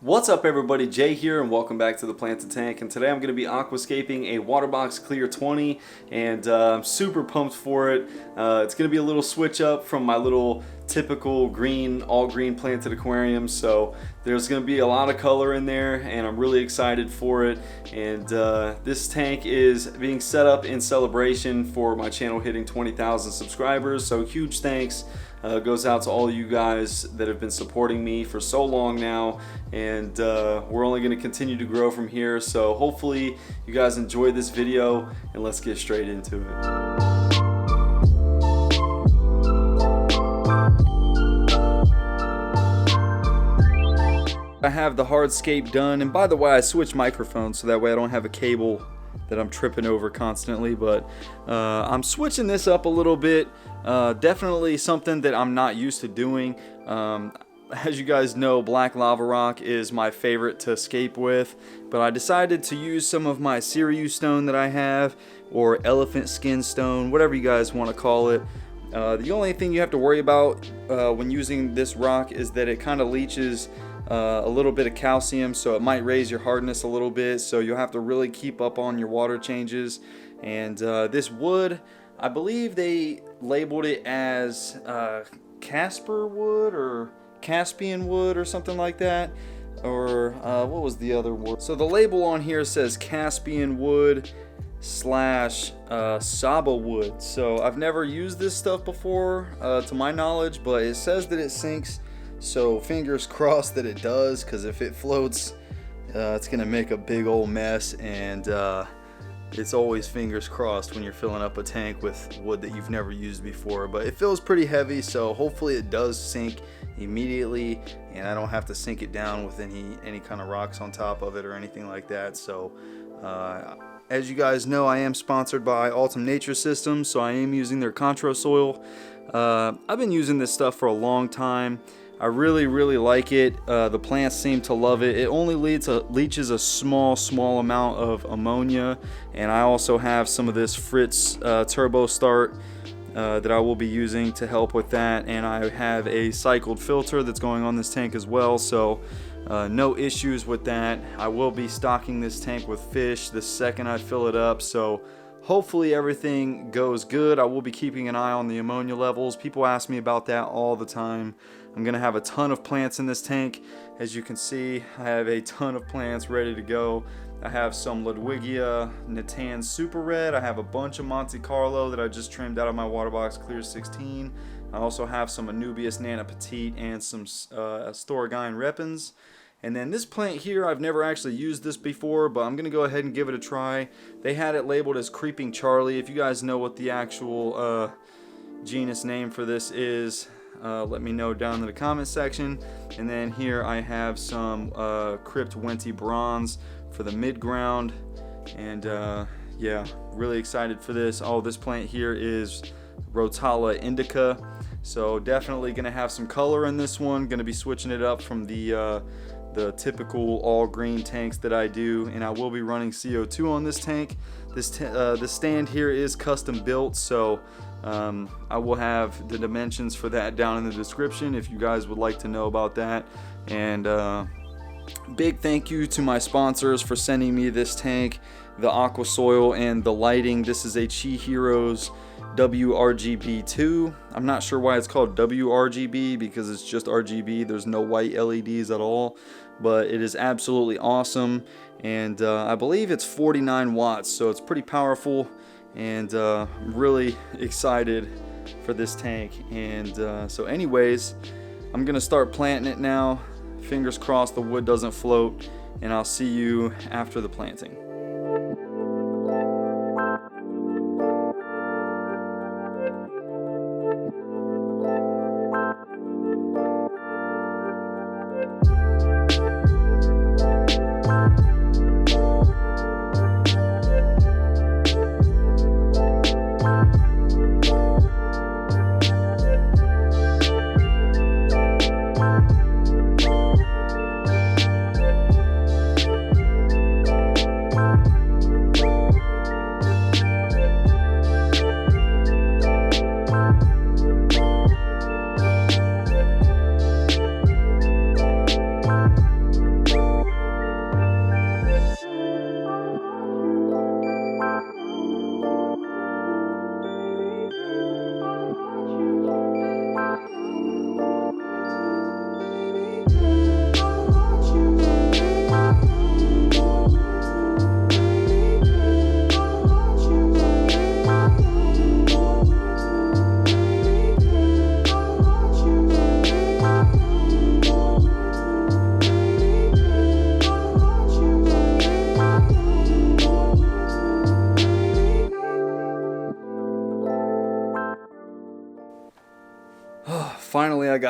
What's up everybody, Jay here and welcome back to the Planted Tank, and today I'm going to be aquascaping a WaterBox Clear 20 and I'm super pumped for it. It's going to be a little switch up from my little typical green, all green planted aquarium, so there's going to be a lot of color in there and I'm really excited for it. And this tank is being set up in celebration for my channel hitting 20,000 subscribers, so huge thanks goes out to all you guys that have been supporting me for so long now, and we're only going to continue to grow from here. So hopefully you guys enjoyed this video and let's get straight into it. I have the Hardscape done, and by the way I switched microphones so that way I don't have a cable that I'm tripping over constantly, but I'm switching this up a little bit. Definitely something that I'm not used to doing. As you guys know, black lava rock is my favorite to scape with, but I decided to use some of my Sirius stone that I have, or elephant skin stone, whatever you guys want to call it. The only thing you have to worry about when using this rock is that it kind of leaches a little bit of calcium, so it might raise your hardness a little bit, so you'll have to really keep up on your water changes. And this wood, I believe they labeled it as Casper wood or Caspian wood or something like that, or what was the other wood? So the label on here says Caspian wood / Saba wood. So I've never used this stuff before to my knowledge, but it says that it sinks, so fingers crossed that it does, because if it floats it's gonna make a big old mess. And it's always fingers crossed when you're filling up a tank with wood that you've never used before, but it feels pretty heavy, so hopefully it does sink immediately and I don't have to sink it down with any kind of rocks on top of it or anything like that. So as you guys know, I am sponsored by Ultimate Nature Systems, so I am using their Contro soil. I've been using this stuff for a long time. I really like it. The plants seem to love it. It only leaches a small amount of ammonia, and I also have some of this Fritz Turbo Start that I will be using to help with that, and I have a cycled filter that's going on this tank as well, so no issues with that. I will be stocking this tank with fish the second I fill it up, so hopefully everything goes good. I will be keeping an eye on the ammonia levels. People ask me about that all the time. I'm gonna have a ton of plants in this tank. As you can see, I have a ton of plants ready to go. I have some Ludwigia Natans Super Red. I have a bunch of Monte Carlo that I just trimmed out of my WaterBox Clear 16. I also have some Anubias Nana Petite and some Cryptocoryne Repens. And then this plant here, I've never actually used this before, but I'm gonna go ahead and give it a try. They had it labeled as Creeping Charlie. If you guys know what the actual genus name for this is, let me know down in the comment section. And then here I have some Wendtii bronze for the mid ground, and yeah, really excited for this. Oh, this plant here is Rotala Indica, so definitely gonna have some color in this one. Gonna be switching it up from the typical all green tanks that I do, and I will be running CO2 on this tank. The stand here is custom built, so I will have the dimensions for that down in the description if you guys would like to know about that. And big thank you to my sponsors for sending me this tank, the aqua soil and the lighting. This is a Chihiros WRGB 2. I'm not sure why it's called WRGB, because it's just RGB. There's no white LEDs at all, but it is absolutely awesome. And I believe it's 49 watts, so it's pretty powerful. And I'm really excited for this tank. And so anyways, I'm gonna start planting it now. Fingers crossed the wood doesn't float, and I'll see you after the planting.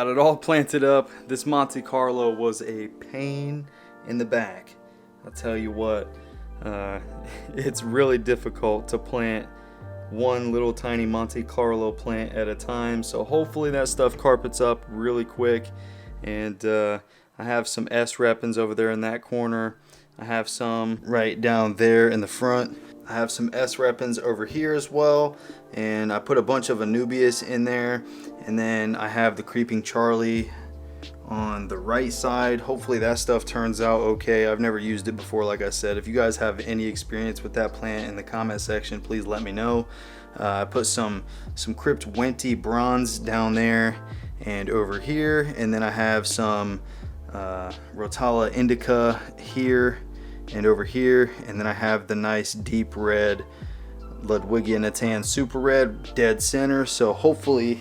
got it all planted up. This Monte Carlo was a pain in the back. I'll tell you what, it's really difficult to plant one little tiny Monte Carlo plant at a time. So hopefully that stuff carpets up really quick. And I have some S Repens over there in that corner. I have some right down there in the front. I have some S Repens over here as well. And I put a bunch of Anubias in there. And then I have the Creeping Charlie on the right side. Hopefully that stuff turns out okay. I've never used it before, like I said. If you guys have any experience with that plant in the comment section, please let me know. I put some Wendtii bronze down there and over here, and then I have some Rotala Indica here and over here, and then I have the nice deep red Ludwigia Natans Super Red dead center. So hopefully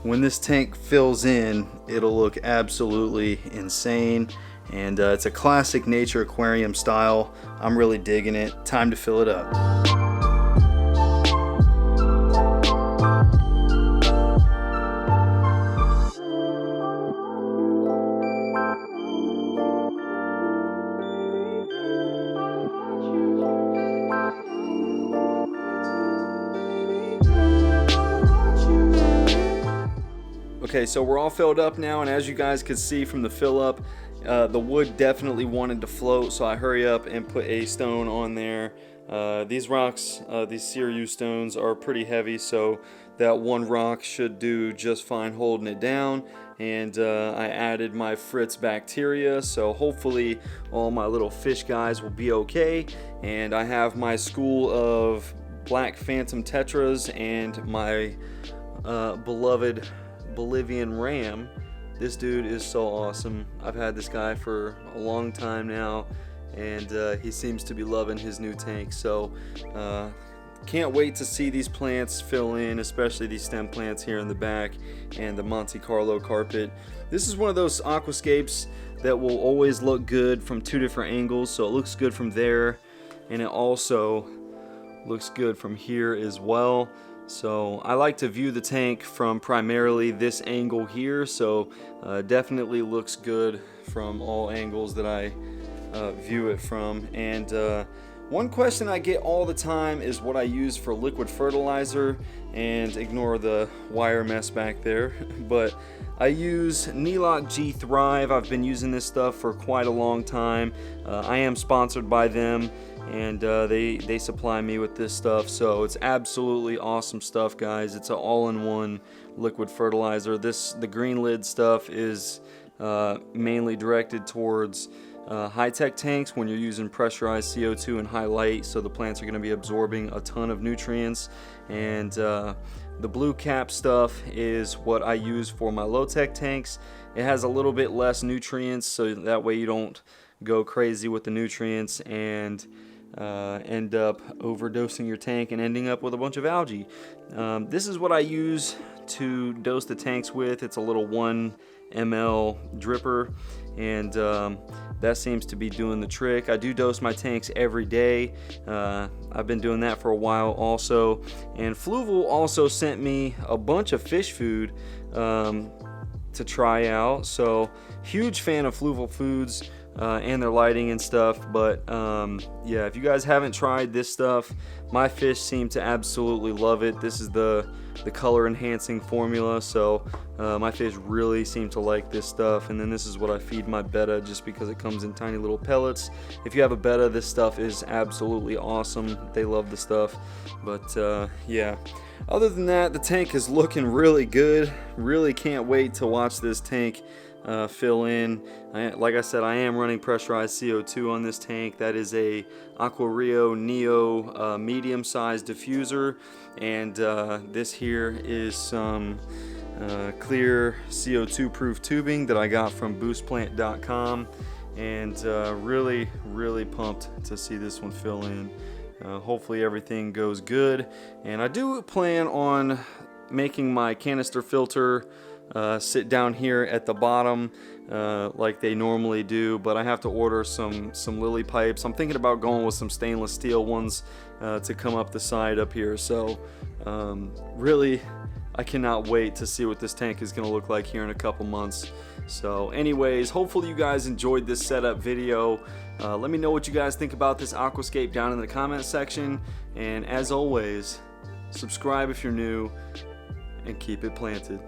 when this tank fills in, it'll look absolutely insane. And it's a classic nature aquarium style. I'm really digging it. Time to fill it up. Okay, so we're all filled up now, and as you guys could see from the fill up, the wood definitely wanted to float, so I hurry up and put a stone on there. These rocks, these Sirius stones, are pretty heavy, so that one rock should do just fine holding it down. And I added my Fritz bacteria, so hopefully all my little fish guys will be okay. And I have my school of black phantom tetras and my beloved Bolivian ram. This dude is so awesome. I've had this guy for a long time now, and he seems to be loving his new tank. So can't wait to see these plants fill in, especially these stem plants here in the back and the Monte Carlo carpet. This is one of those aquascapes that will always look good from two different angles. So it looks good from there, and it also looks good from here as well. So I like to view the tank from primarily this angle here, so definitely looks good from all angles that I view it from. And one question I get all the time is what I use for liquid fertilizer, and ignore the wire mess back there, but I use Nelock G Thrive. I've been using this stuff for quite a long time. I am sponsored by them, and they supply me with this stuff, so it's absolutely awesome stuff, guys. It's an all-in-one liquid fertilizer. The green lid stuff is mainly directed towards high-tech tanks when you're using pressurized CO2 and high light, so the plants are going to be absorbing a ton of nutrients. And the blue cap stuff is what I use for my low-tech tanks. It has a little bit less nutrients, so that way you don't go crazy with the nutrients and end up overdosing your tank and ending up with a bunch of algae. This is what I use to dose the tanks with. It's a little 1 ml dripper, and that seems to be doing the trick. I do dose my tanks every day. I've been doing that for a while also. And Fluval also sent me a bunch of fish food to try out. So huge fan of Fluval foods and their lighting and stuff. But yeah, if you guys haven't tried this stuff, my fish seem to absolutely love it. This is the color enhancing formula, so my fish really seem to like this stuff. And then this is what I feed my betta, just because it comes in tiny little pellets. If you have a betta, this stuff is absolutely awesome. They love the stuff. But yeah, other than that, the tank is looking really good. Really can't wait to watch this tank fill in. Like I said, I am running pressurized CO2 on this tank. That is a Aquario Neo medium-sized diffuser, and this here is some clear CO2 proof tubing that I got from boostplant.com, and really pumped to see this one fill in. Hopefully everything goes good, and I do plan on making my canister filter sit down here at the bottom like they normally do, but I have to order some lily pipes. I'm thinking about going with some stainless steel ones to come up the side up here. So really, I cannot wait to see what this tank is going to look like here in a couple months. So anyways, hopefully you guys enjoyed this setup video. Let me know what you guys think about this aquascape down in the comment section. And as always, subscribe if you're new and keep it planted.